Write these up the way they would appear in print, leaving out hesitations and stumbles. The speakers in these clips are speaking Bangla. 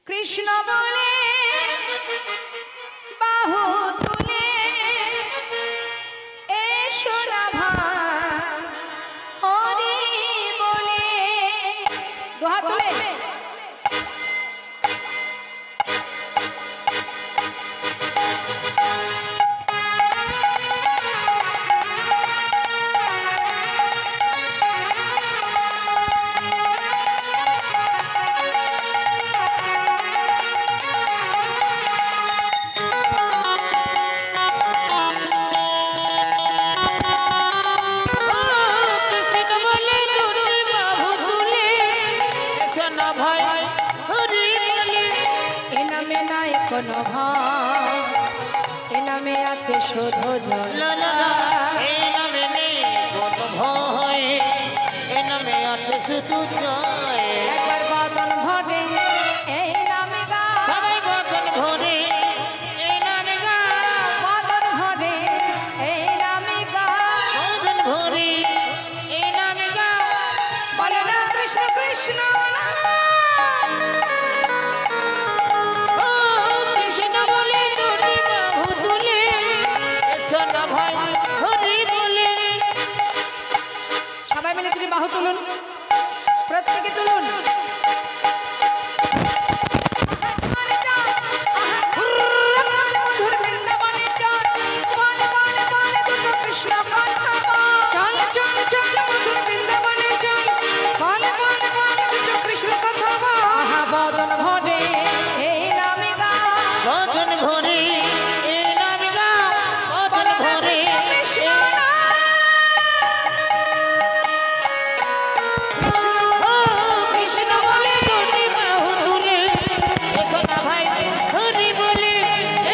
কৃষ্ণ বলে বাহু তুলে এসো না ভাই হরি বলে দুহাত তুলে কোনো ভাই এ নামে আছে শুধু জয় এই নামে নেই কোনো ভয় এই নামে আছে শুধু জয় একবার বদন ভরে এই নামে গা সবাই বদন ভরে এই নামে গা বদন ভরে এই নামে গা বদন ভরে এই নামে গা বলে না কৃষ্ণ কৃষ্ণ না সবাই মিলে তিনি বাহু তুলুন প্রত্যেকে তুলুন বদন ভরে এই নামে গা বদন ভরে এই নামে গা বদন ভরে কৃষ্ণ বলে তুমি বাহু তুলে এসো না ভাই হরি বলে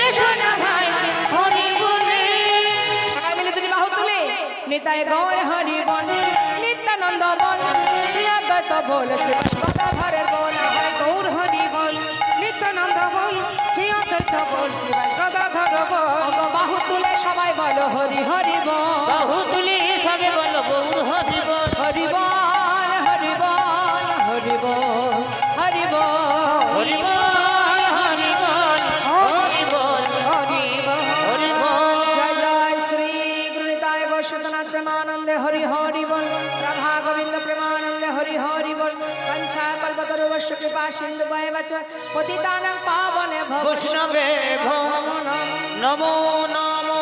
এসো না ভাই হরি বলে সবাই মিলে তুমি বাহু তুলে নিতাই গৌর হরি বল নিত্যানন্দ বল শ্রী অদ্বৈত বল শ্রী গদাধরের বল হয় গৌর হরি বল নিত্যানন্দ বল শ্রী অদ্বৈত বল শ্রী গদাধর বল বাহু তুলে সবাই বলো হরি হরি বল বাহু তুলে সবে বলো গৌর হরি বল হরি বল হরি বল হরি বল হরি বল হরি বল হরি বল হরি বল হরি বল হরি বল জয় জয় শ্রী গুরুনিতায় বৈষ্ণবনাথ প্রেমানন্দে হরি হরি বল রাধা গোবিন্দ প্রেমানন্দে হরি হরি বল কঞ্চা কল্পতরুবশ্য কৃপা সিন্ধু বয়বচ পতিতানাং পাবনে ভব বৈষ্ণবে ভো নমো নমো